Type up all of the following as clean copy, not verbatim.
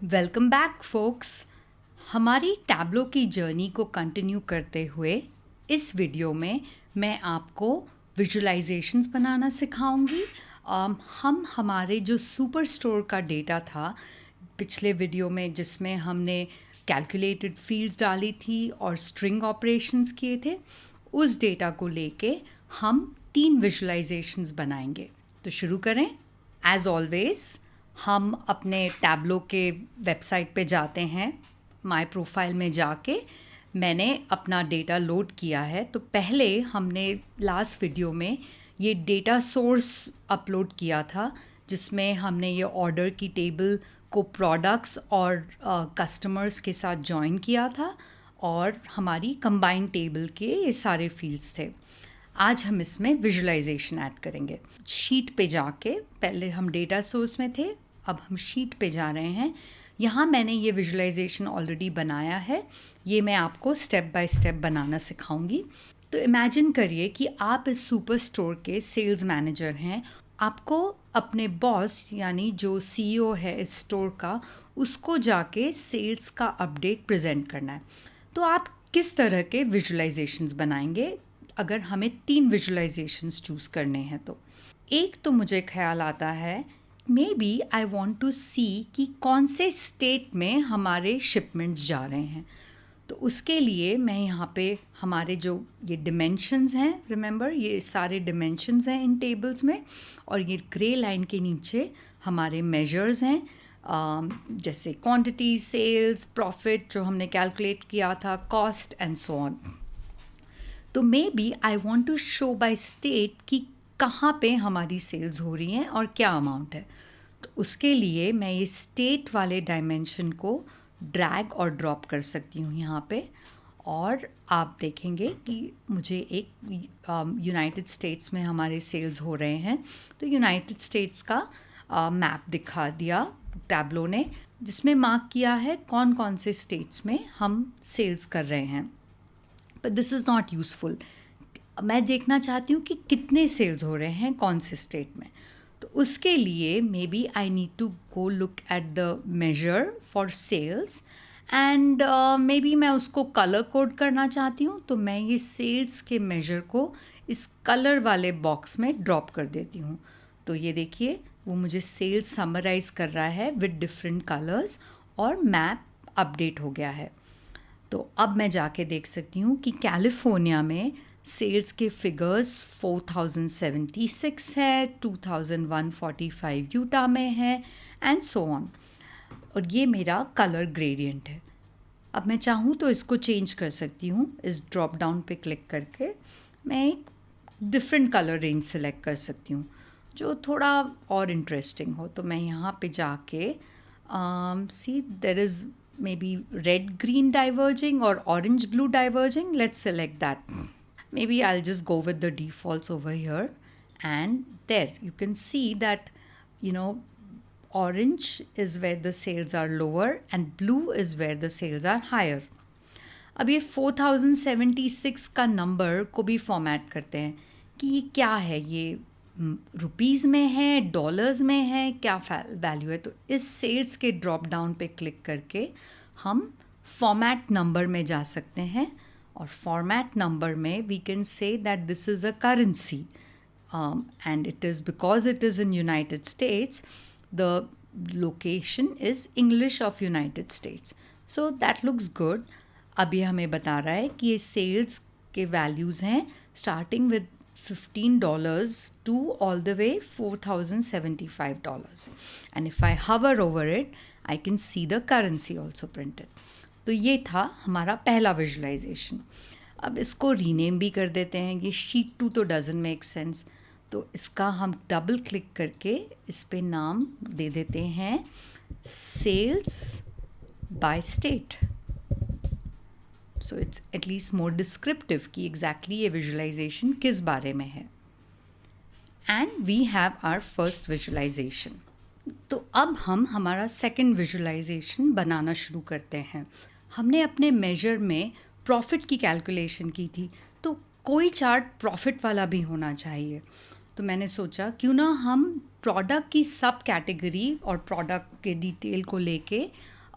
Welcome back folks. हमारी tableau की journey को कंटिन्यू करते हुए इस वीडियो में मैं आपको विजुअलाइजेशंस बनाना सिखाऊंगी। हम हमारे जो सुपर स्टोर का डेटा था पिछले वीडियो में, जिसमें हमने कैलकुलेटेड फील्ड्स डाली थी और स्ट्रिंग ऑपरेशंस किए थे, उस डेटा को लेके हम 3 विजुअलाइजेशंस बनाएंगे। तो शुरू करें। एज ऑलवेज हम अपने टैब्लो के वेबसाइट पे जाते हैं। माय प्रोफाइल में जाके मैंने अपना डेटा लोड किया है। तो पहले हमने लास्ट वीडियो में ये डेटा सोर्स अपलोड किया था, जिसमें हमने ये ऑर्डर की टेबल को प्रोडक्ट्स और कस्टमर्स के साथ जॉइन किया था और हमारी कंबाइंड टेबल के ये सारे फील्ड्स थे। आज हम इसमें विजुअलाइजेशन ऐड करेंगे। शीट पे जाके, पहले हम डेटा सोर्स में थे, अब हम शीट पे जा रहे हैं। यहाँ मैंने ये विजुअलाइजेशन ऑलरेडी बनाया है, ये मैं आपको स्टेप बाय स्टेप बनाना सिखाऊंगी। तो इमेजिन करिए कि आप इस सुपर स्टोर के सेल्स मैनेजर हैं। आपको अपने बॉस यानी जो सीईओ है इस स्टोर का, उसको जाके सेल्स का अपडेट प्रेजेंट करना है। तो आप किस तरह के विजुअलाइजेशंस बनाएंगे अगर हमें 3 विजुअलाइजेशंस चूज़ करने हैं? तो एक तो मुझे ख्याल आता है, maybe I want to see कि कौन से स्टेट में हमारे शिपमेंट्स जा रहे हैं। तो उसके लिए मैं यहाँ पे हमारे जो ये डिमेंशंस हैं, रिमेंबर ये सारे डिमेंशंस हैं इन टेबल्स में, और ये ग्रे लाइन के नीचे हमारे मेजर्स हैं, जैसे क्वांटिटी, सेल्स, प्रॉफिट जो हमने कैलकुलेट किया था, कॉस्ट एंड सो ऑन। तो maybe I want to show by state कि कहाँ पे हमारी सेल्स हो रही हैं और क्या अमाउंट है। तो उसके लिए मैं ये स्टेट वाले डायमेंशन को ड्रैग और ड्रॉप कर सकती हूँ यहाँ पे, और आप देखेंगे कि मुझे एक यूनाइटेड स्टेट्स में हमारे सेल्स हो रहे हैं। तो यूनाइटेड स्टेट्स का मैप दिखा दिया टैब्लो ने, जिसमें मार्क किया है कौन कौन से स्टेट्स में हम सेल्स कर रहे हैं। But this is not useful. मैं देखना चाहती हूँ कि कितने सेल्स हो रहे हैं कौन से स्टेट में। तो उसके लिए maybe I need to go look at the major for sales, and maybe मैं उसको कलर कोड करना चाहती हूँ। तो मैं ये सेल्स के मेजर को इस कलर वाले बॉक्स में ड्रॉप कर देती हूँ। तो ये देखिए, वो मुझे सेल्स समराइज़ कर रहा है विद डिफरेंट कलर्स, और मैप अपडेट हो गया है। तो अब मैं जाके देख सकती हूँ कि कैलिफोर्निया में सेल्स के फिगर्स 4076 है, 2145 यूटा में है, एंड सो ऑन। और ये मेरा कलर ग्रेडियंट है। अब मैं चाहूँ तो इसको चेंज कर सकती हूँ। इस ड्रॉप डाउन पे क्लिक करके मैं एक डिफरेंट कलर रेंज सेलेक्ट कर सकती हूँ जो थोड़ा और इंटरेस्टिंग हो। तो मैं यहाँ पे जाके see there is maybe red green diverging or orange blue diverging. Let's select that. Maybe I'll just go with the defaults over here, and there you can see that, you know, orange is where the sales are lower and blue is where the sales are higher. अब ये 4076 का number को भी format करते हैं कि ये क्या है, ये रुपीज़ में है, डॉलर्स में है, क्या वैल्यू है। तो इस सेल्स के ड्रॉप डाउन पे क्लिक करके हम फॉर्मेट नंबर में जा सकते हैं, और फॉर्मेट नंबर में we can say that this is a currency, and it is because it is in United States, the location is English of United States. So that looks good. अब ये हमें बता रहा है कि ये सेल्स के वैल्यूज़ हैं starting with $15 to all the way $4075, and if I hover over it I can see the currency also printed. तो ये था हमारा पहला विजुअलाइजेशन। अब इसको रीनेम भी कर देते हैं। ये शीट 2 तो डजंट मेक सेंस, तो इसका हम डबल क्लिक करके इस पे नाम दे देते हैं sales by state. So it's at least more descriptive कि एग्जैक्टली ये विजुअलाइजेशन किस बारे में है। And we have our first visualization. तो अब हम हमारा सेकंड विजुअलाइजेशन बनाना शुरू करते हैं। हमने अपने मेजर में प्रॉफिट की कैलकुलेशन की थी, तो कोई चार्ट प्रॉफिट वाला भी होना चाहिए। तो मैंने सोचा क्यों ना हम प्रोडक्ट की सब कैटेगरी और प्रोडक्ट के डिटेल को लेके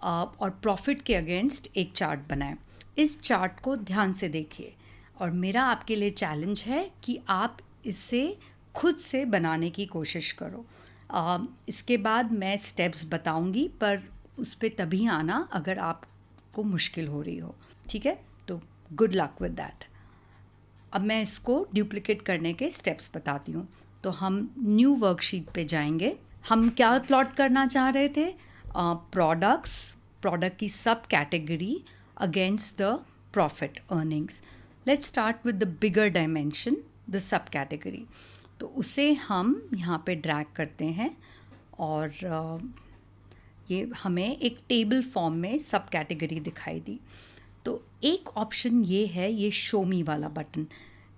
और प्रॉफिट के अगेंस्ट एक चार्ट बनाएं। इस चार्ट को ध्यान से देखिए और मेरा आपके लिए चैलेंज है कि आप इसे खुद से बनाने की कोशिश करो। इसके बाद मैं स्टेप्स बताऊंगी, पर उस पे तभी आना अगर आपको मुश्किल हो रही हो, ठीक है? तो गुड लक विद दैट। अब मैं इसको डुप्लिकेट करने के स्टेप्स बताती हूँ। तो हम न्यू वर्कशीट पे जाएंगे। हम क्या प्लॉट करना चाह रहे थे? प्रोडक्ट की सब category against the profit earnings. Let's start with the bigger dimension, the sub category. तो उसे हम यहाँ पे ड्रैग करते हैं और ये हमें एक टेबल फॉर्म में सब कैटेगरी दिखाई दी। तो एक ऑप्शन ये है, ये शो मी वाला बटन।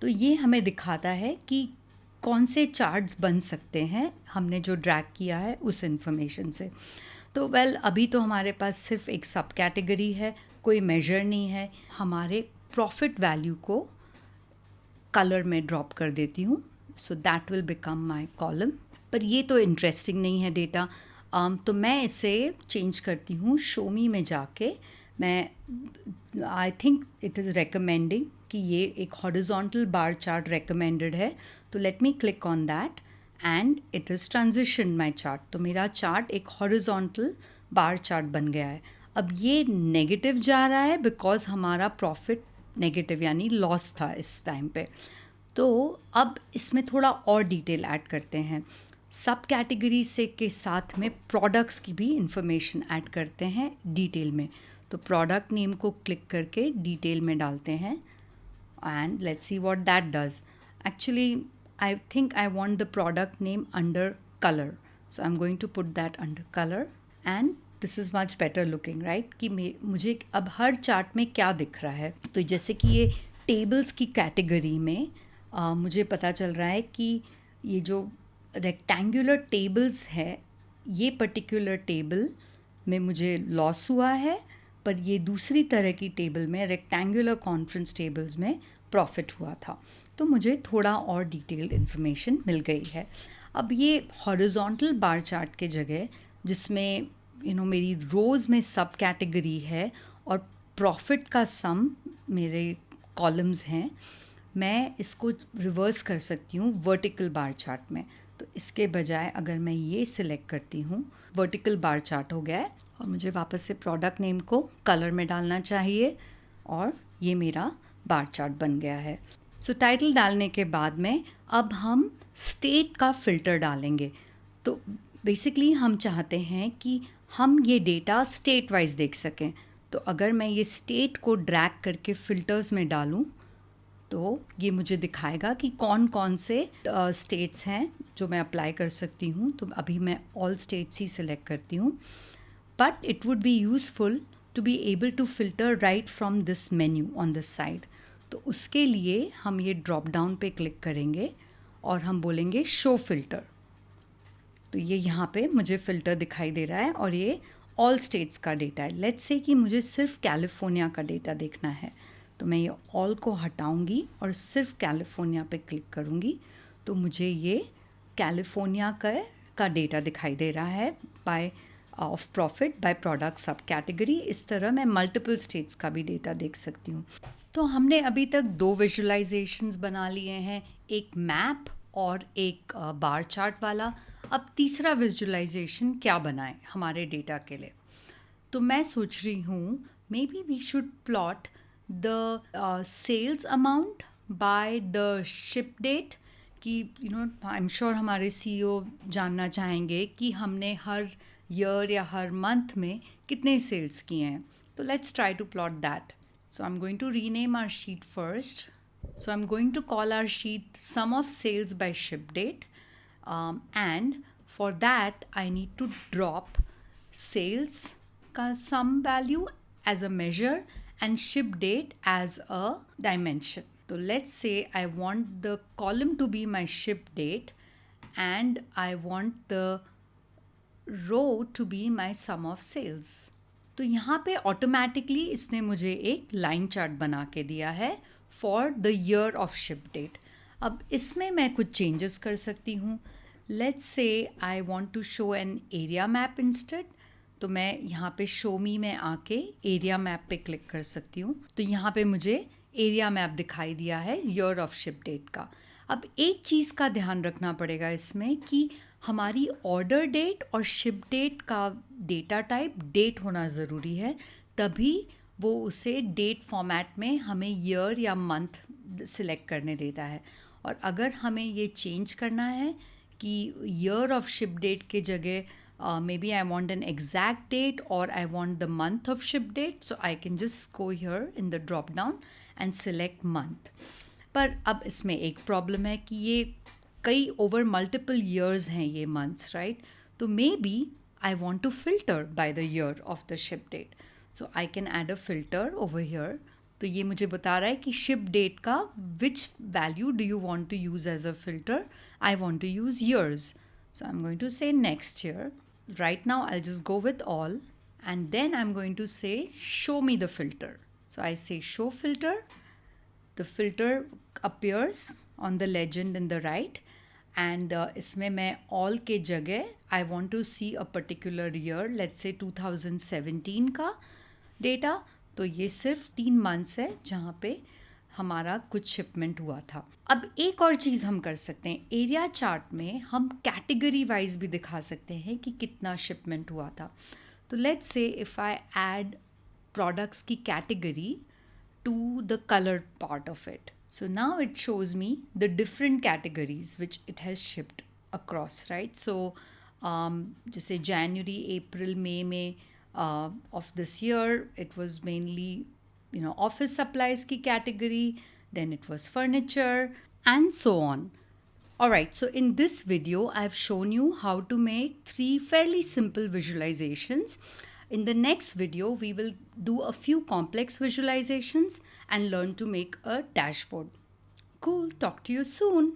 तो ये हमें दिखाता है कि कौन से चार्ट्स बन सकते हैं हमने जो ड्रैग किया है उस इंफॉर्मेशन से। तो अभी तो हमारे पास सिर्फ एक सब कैटेगरी है, कोई मेजर नहीं है। हमारे प्रॉफिट वैल्यू को कलर में ड्रॉप कर देती हूँ, so that will become my column. पर ये तो इंटरेस्टिंग नहीं है डेटा, तो मैं इसे चेंज करती हूँ। शो मी में जाके मैं I think it is recommending कि ये एक हॉरिजॉन्टल बार चार्ट रिकमेंडेड है, तो let me click on that and it is transition my chart. तो मेरा चार्ट एक हॉरिजॉन्टल बार चार्ट बन गया है। अब ये नेगेटिव जा रहा है बिकॉज हमारा प्रॉफिट नेगेटिव यानी लॉस था इस टाइम पे। तो अब इसमें थोड़ा और डिटेल ऐड करते हैं। सब कैटेगरी से के साथ में प्रोडक्ट्स की भी इंफॉर्मेशन ऐड करते हैं डिटेल में। तो प्रोडक्ट नेम को क्लिक करके डिटेल में डालते हैं and let's see what that does. Actually I think I want the product name under colour, so I am going to put that under colour and this is much better looking, right? कि मुझे अब हर chart में क्या दिख रहा है। तो जैसे कि ये टेबल्स की कैटेगरी में मुझे पता चल रहा है कि ये जो रेक्टेंगुलर टेबल्स है, ये पर्टिकुलर टेबल में मुझे लॉस हुआ है, पर ये दूसरी तरह की टेबल में रेक्टेंगुलर कॉन्फ्रेंस टेबल्स में प्रॉफिट हुआ था। तो मुझे थोड़ा और डिटेल्ड इन्फॉर्मेशन मिल गई है। अब ये हॉरिजॉन्टल बार चार्ट के जगह जिसमें मेरी रोज़ में सब कैटेगरी है और प्रॉफिट का सम मेरे कॉलम्स हैं, मैं इसको रिवर्स कर सकती हूँ वर्टिकल बार चार्ट में। तो इसके बजाय अगर मैं ये सिलेक्ट करती हूँ, वर्टिकल बार चार्ट हो गया है और मुझे वापस से प्रोडक्ट नेम को कलर में डालना चाहिए और ये मेरा बार चार्ट बन गया है। सो टाइटल डालने के बाद में अब हम स्टेट का फ़िल्टर डालेंगे। तो बेसिकली हम चाहते हैं कि हम ये डेटा स्टेट वाइज देख सकें। तो अगर मैं ये स्टेट को ड्रैग करके फ़िल्टर्स में डालूं तो ये मुझे दिखाएगा कि कौन कौन से स्टेट्स हैं जो मैं अप्लाई कर सकती हूँ। तो अभी मैं ऑल स्टेट्स ही सिलेक्ट करती हूँ, but it would be useful to be able to filter right from this menu on this side. तो उसके लिए हम ये ड्रॉप डाउन पे क्लिक करेंगे और हम बोलेंगे शो फ़िल्टर। तो ये यहाँ पे मुझे फ़िल्टर दिखाई दे रहा है और ये ऑल स्टेट्स का डेटा है। लेट्स से कि मुझे सिर्फ कैलिफोर्निया का डेटा देखना है, तो मैं ये ऑल को हटाऊंगी और सिर्फ कैलिफोर्निया पे क्लिक करूँगी। तो मुझे ये कैलिफोर्निया का डेटा दिखाई दे रहा है by of profit by product sub category. इस तरह मैं मल्टीपल स्टेट्स का भी डेटा देख सकती हूँ। तो हमने अभी तक 2 विजुलाइजेशंस बना लिए हैं, एक मैप और एक बार चार्ट वाला। अब तीसरा विजुलाइजेशन क्या बनाएं हमारे डेटा के लिए? तो मैं सोच रही हूँ maybe we should plot the sales amount by the ship date. कि आई एम श्योर हमारे CEO जानना चाहेंगे कि हमने हर ईयर या हर मंथ में कितने सेल्स किए हैं। तो let's try to plot that. So I'm going to rename our sheet first. So I'm going to call our sheet sum of sales by ship date. And for that, I need to drop sales ka sum value as a measure and ship date as a dimension. So let's say I want the column to be my ship date and I want the row to be my sum of sales. तो यहाँ पे automatically इसने मुझे एक line chart बना के दिया है for the year of ship date. अब इसमें मैं कुछ चेंजेस कर सकती हूँ। Let's say I want to show an area map instead. तो मैं यहाँ पे शो मी में आके एरिया मैप पे क्लिक कर सकती हूँ। तो यहाँ पे मुझे एरिया मैप दिखाई दिया है ईयर ऑफ शिप डेट का। अब एक चीज़ का ध्यान रखना पड़ेगा इसमें कि हमारी ऑर्डर डेट और शिप डेट का डेटा टाइप डेट होना ज़रूरी है, तभी वो उसे डेट फॉर्मेट में हमें ईयर या मंथ सिलेक्ट करने देता है। और अगर हमें ये चेंज करना है कि ईयर ऑफ शिप डेट के जगह maybe I want an exact date or I want the month of ship date, so I can just go here in the drop down and select month. पर अब इसमें एक problem है कि ये कई ओवर मल्टीपल ईयर्स हैं ये मंथ्स, राइट? तो maybe I want to filter by the year of the ship date, so I can add a filter over here. तो ये मुझे बता रहा है कि शिप डेट का which value do you want to use as a filter? I want to use years, so I'm going to say next here. Right now I'll just go with all, and then I'm going to say show me the filter. So I say show filter. The filter appears on the legend in the right, and इसमें मैं all के जगह I want to see a particular year, let's say 2017 का data. तो ये सिर्फ 3 months है जहाँ पे हमारा कुछ शिपमेंट हुआ था। अब एक और चीज़ हम कर सकते हैं, एरिया चार्ट में हम कैटेगरी वाइज भी दिखा सकते हैं कि कितना शिपमेंट हुआ था। तो let's say if I add products की category to the colour part of it, so now it shows me the different categories which it has shipped across, right? So जैसे जनवरी, अप्रैल, मई में of this year it was mainly office supplies ki category, then it was furniture and so on. Alright, so in this video I've shown you how to make 3 fairly simple visualizations. In the next video we will do a few complex visualizations and learn to make a dashboard. Cool, talk to you soon.